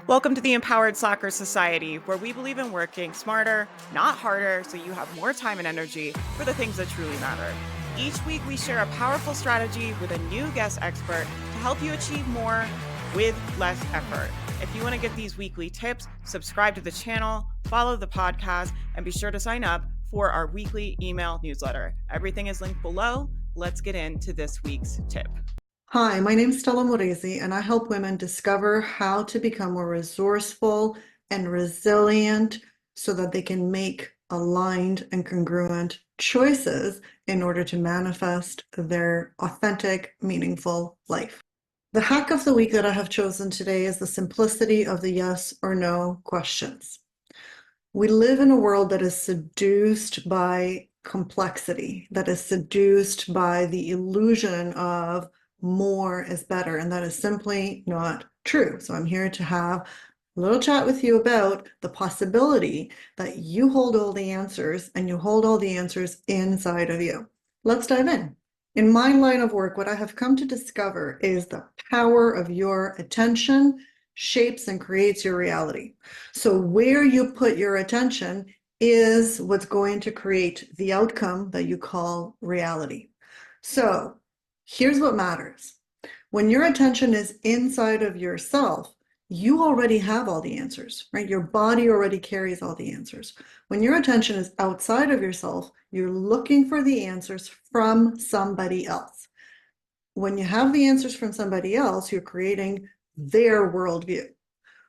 Welcome to the Empowered Soccer Society, where we believe in working smarter, not harder, so you have more time and energy for the things that truly matter. Each week, we share a powerful strategy with a new guest expert to help you achieve more with less effort. If you want to get these weekly tips, subscribe to the channel, follow the podcast, and be sure to sign up for our weekly email newsletter. Everything is linked below. Let's get into this week's tip. Hi, my name is Stela Murrizi, and I help women discover how to become more resourceful and resilient so that they can make aligned and congruent choices in order to manifest their authentic, meaningful life. The hack of the week that I have chosen today is the simplicity of the yes or no questions. We live in a world that is seduced by complexity, that is seduced by the illusion of more is better, and that is simply not true. So I'm here to have a little chat with you about the possibility that you hold all the answers and you hold all the answers inside of you. Let's dive in. In my line of work, what I have come to discover is the power of your attention shapes and creates your reality. So where you put your attention is what's going to create the outcome that you call reality. So here's what matters. When your attention is inside of yourself, you already have all the answers, right? Your body already carries all the answers. When your attention is outside of yourself, you're looking for the answers from somebody else. When you have the answers from somebody else, you're creating their worldview.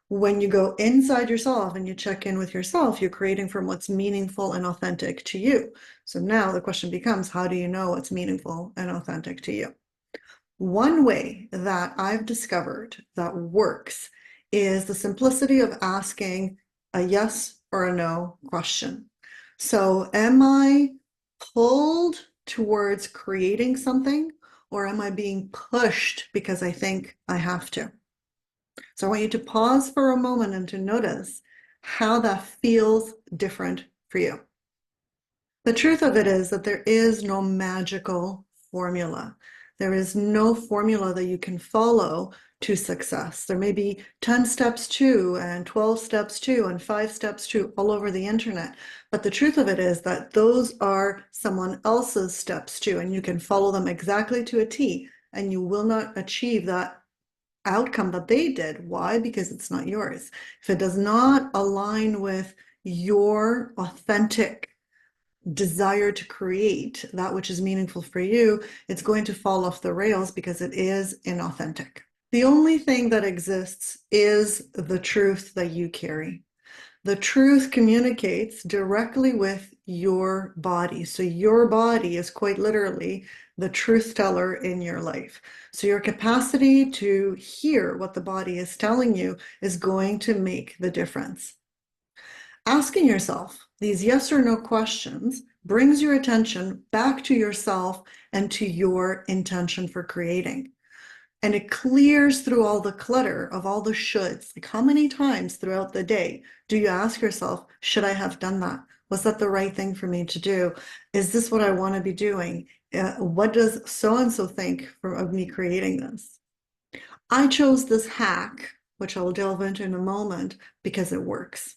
When you go inside yourself and you check in with yourself, you're creating from what's meaningful and authentic to you. So now the question becomes, how do you know what's meaningful and authentic to you? One way that I've discovered that works is the simplicity of asking a yes or a no question. So am I pulled towards creating something, or am I being pushed because I think I have to? So I want you to pause for a moment and to notice how that feels different for you. The truth of it is that there is no magical formula. There is no formula that you can follow to success. There may be 10 steps to, and 12 steps to, and 5 steps to all over the internet. But the truth of it is that those are someone else's steps to, and you can follow them exactly to a T, and you will not achieve that outcome that they did. Why? Because it's not yours. If it does not align with your authentic desire to create that which is meaningful for you, it's going to fall off the rails because it is inauthentic. The only thing that exists is the truth that you carry. The truth communicates directly with your body. So your body is quite literally the truth teller in your life. So your capacity to hear what the body is telling you is going to make the difference. Asking yourself these yes or no questions brings your attention back to yourself and to your intention for creating. And it clears through all the clutter of all the shoulds. Like, how many times throughout the day do you ask yourself, should I have done that? Was that the right thing for me to do? Is this what I want to be doing? What does so-and-so think of me creating this? I chose this hack, which I'll delve into in a moment, because it works.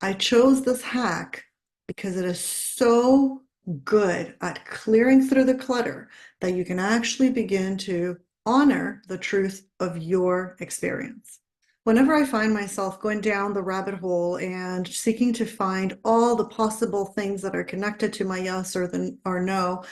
I chose this hack because it is so good at clearing through the clutter that you can actually begin to honor the truth of your experience. Whenever I find myself going down the rabbit hole and seeking to find all the possible things that are connected to my yes or no,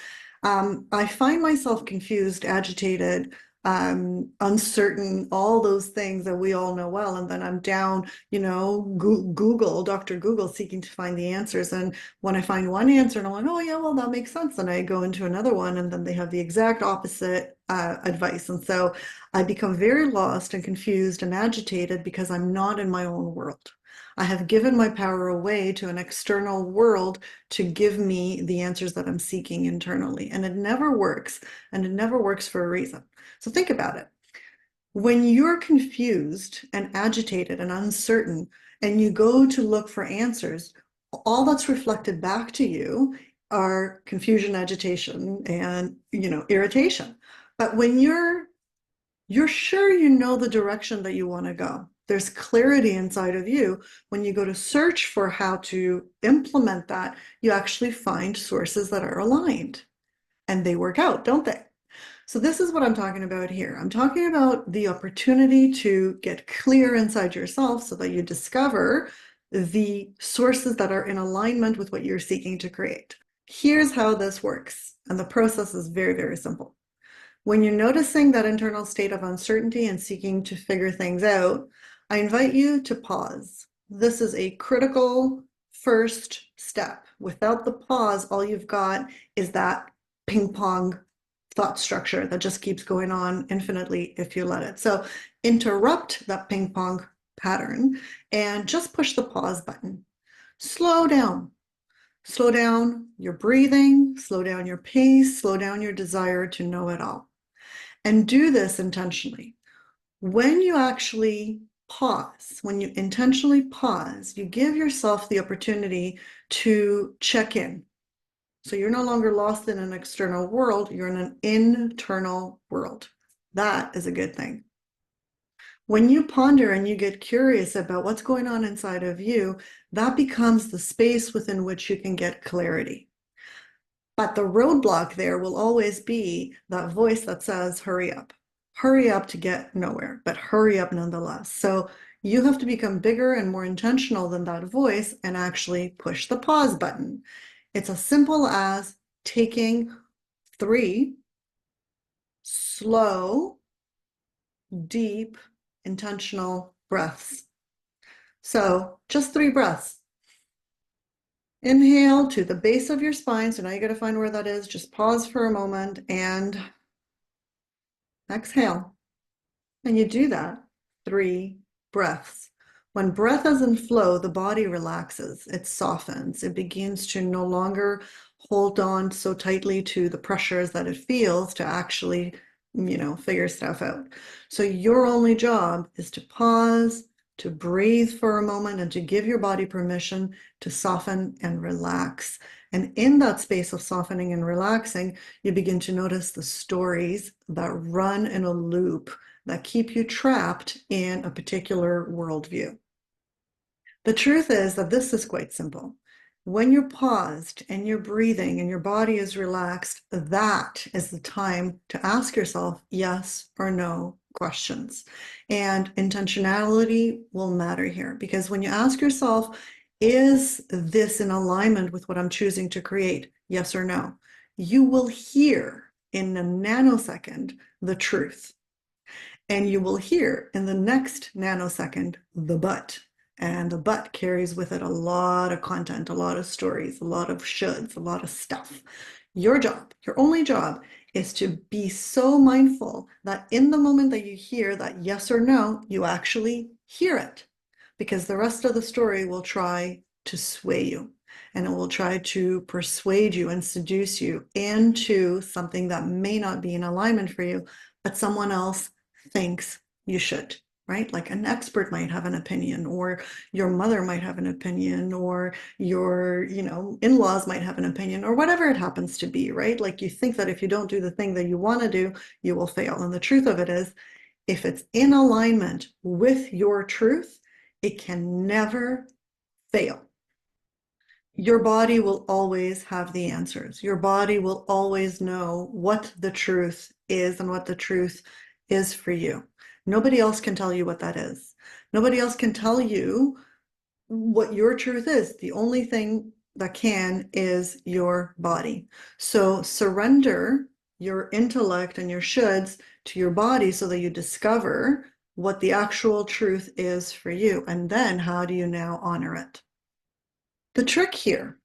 I find myself confused, agitated, uncertain, all those things that we all know well. And then I'm down, Google, Dr. Google, seeking to find the answers. And when I find one answer and I'm like, oh yeah, well, that makes sense. And I go into another one and then they have the exact opposite advice. And so I become very lost and confused and agitated because I'm not in my own world. I have given my power away to an external world to give me the answers that I'm seeking internally. And it never works. And it never works for a reason. So think about it. When you're confused and agitated and uncertain, and you go to look for answers, all that's reflected back to you are confusion, agitation, and irritation. But when you're sure you know the direction that you want to go, There's clarity inside of you. When you go to search for how to implement that, you actually find sources that are aligned and they work out, don't they? So this is what I'm talking about here. I'm talking about the opportunity to get clear inside yourself so that you discover the sources that are in alignment with what you're seeking to create. Here's how this works. And the process is very, very simple. When you're noticing that internal state of uncertainty and seeking to figure things out, I invite you to pause. This is a critical first step. Without the pause, all you've got is that ping pong thought structure that just keeps going on infinitely if you let it. So interrupt that ping pong pattern and just push the pause button. Slow down. Slow down your breathing, slow down your pace, slow down your desire to know it all. And do this intentionally. When you actually pause, when you intentionally pause, you give yourself the opportunity to check in. So you're no longer lost in an external world, you're in an internal world. That is a good thing. When you ponder and you get curious about what's going on inside of you, that becomes the space within which you can get clarity. But the roadblock there will always be that voice that says, hurry up to get nowhere, but hurry up nonetheless. So you have to become bigger and more intentional than that voice and actually push the pause button. It's as simple as taking 3 slow, deep, intentional breaths. So just 3 breaths. Inhale to the base of your spine. So now you got to find where that is. Just pause for a moment and exhale. And you do that 3 breaths. When breath is in flow, the body relaxes, it softens, it begins to no longer hold on so tightly to the pressures that it feels to actually, figure stuff out. So your only job is to pause, to breathe for a moment, and to give your body permission to soften and relax. And in that space of softening and relaxing, you begin to notice the stories that run in a loop that keep you trapped in a particular worldview. The truth is that this is quite simple. When you're paused and you're breathing and your body is relaxed, that is the time to ask yourself yes or no questions. And intentionality will matter here because when you ask yourself, is this in alignment with what I'm choosing to create? Yes or no? You will hear in a nanosecond the truth. And you will hear in the next nanosecond the but. And the but carries with it a lot of content, a lot of stories, a lot of shoulds, a lot of stuff. Your job, your only job, is to be so mindful that in the moment that you hear that yes or no, you actually hear it. Because the rest of the story will try to sway you and it will try to persuade you and seduce you into something that may not be in alignment for you, but someone else thinks you should, right? Like an expert might have an opinion, or your mother might have an opinion, or your, in-laws might have an opinion, or whatever it happens to be, right? Like you think that if you don't do the thing that you want to do, you will fail. And the truth of it is, if it's in alignment with your truth, it can never fail. Your body will always have the answers. Your body will always know what the truth is and what the truth is for you. Nobody else can tell you what that is. Nobody else can tell you what your truth is. The only thing that can is your body. So surrender your intellect and your shoulds to your body so that you discover what the actual truth is for you. And then how do you now honor it? The trick here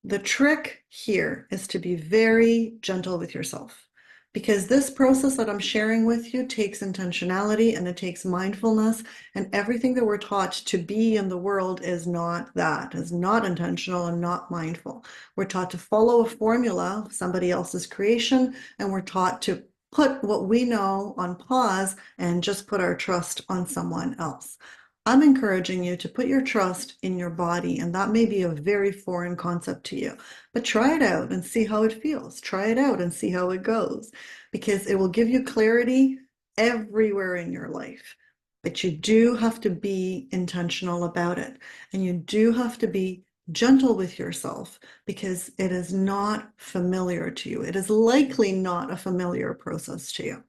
The trick here is to be very gentle with yourself because this process that I'm sharing with you takes intentionality and it takes mindfulness, and everything that we're taught to be in the world is not that, is not intentional and not mindful. We're taught to follow a formula, somebody else's creation, and we're taught to put what we know on pause and just put our trust on someone else. I'm encouraging you to put your trust in your body, and that may be a very foreign concept to you, but try it out and see how it feels. Try it out and see how it goes, because it will give you clarity everywhere in your life. But you do have to be intentional about it. And you do have to be gentle with yourself because it is not familiar to you. It is likely not a familiar process to you.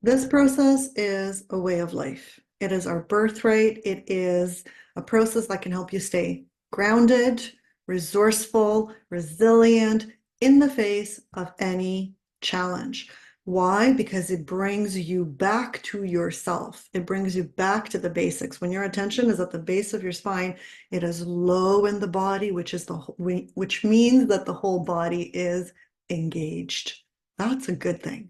This process is a way of life. It is our birthright. It is a process that can help you stay grounded, resourceful, resilient in the face of any challenge. Why? Because it brings you back to yourself. It brings you back to the basics. When your attention is at the base of your spine, it is low in the body, which means that the whole body is engaged. That's a good thing.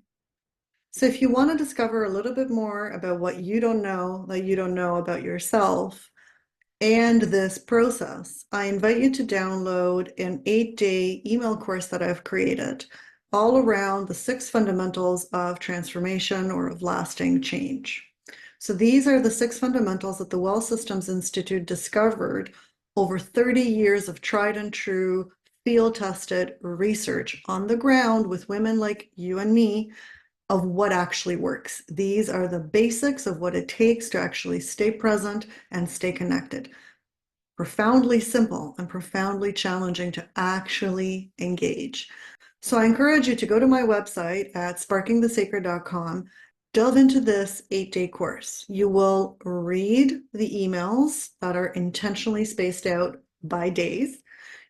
So if you want to discover a little bit more about what you don't know that you don't know about yourself and this process, I invite you to download an 8-day email course that I've created all around the 6 fundamentals of transformation or of lasting change. So these are the 6 fundamentals that the Well Systems Institute discovered over 30 years of tried and true field-tested research on the ground with women like you and me of what actually works. These are the basics of what it takes to actually stay present and stay connected. Profoundly simple and profoundly challenging to actually engage. So I encourage you to go to my website at sparkingthesacred.com, delve into this 8-day course. You will read the emails that are intentionally spaced out by days.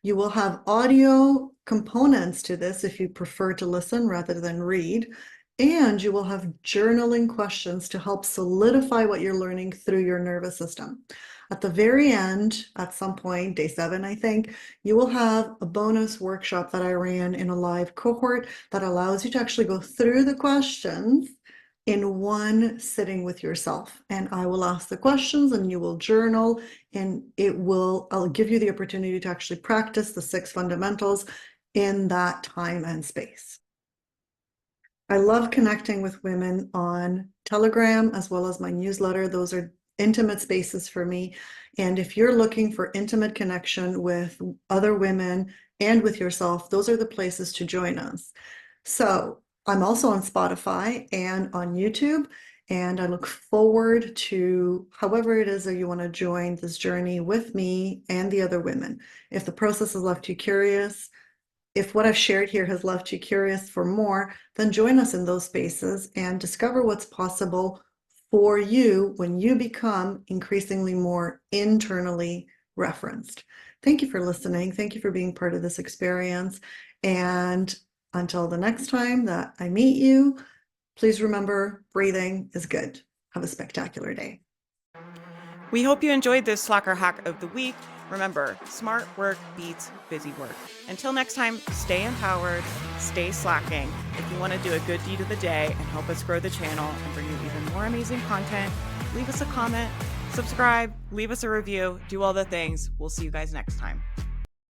You will have audio components to this if you prefer to listen rather than read. And you will have journaling questions to help solidify what you're learning through your nervous system. At the very end, at some point, day 7, I think, you will have a bonus workshop that I ran in a live cohort that allows you to actually go through the questions in one sitting with yourself. And I will ask the questions and you will journal, and I'll give you the opportunity to actually practice the 6 fundamentals in that time and space. I love connecting with women on Telegram as well as my newsletter. Those are intimate spaces for me. And if you're looking for intimate connection with other women and with yourself, those are the places to join us. So I'm also on Spotify and on YouTube, and I look forward to however it is that you want to join this journey with me and the other women. If the process has left you curious, if what I've shared here has left you curious for more, then join us in those spaces and discover what's possible for you when you become increasingly more internally referenced. Thank you for listening. Thank you for being part of this experience. And until the next time that I meet you, please remember breathing is good. Have a spectacular day. We hope you enjoyed this Slacker hack of the week. Remember, smart work beats busy work. Until next time, stay empowered, stay slacking. If you want to do a good deed of the day and help us grow the channel and bring you even more amazing content, leave us a comment, subscribe, leave us a review, do all the things. We'll see you guys next time.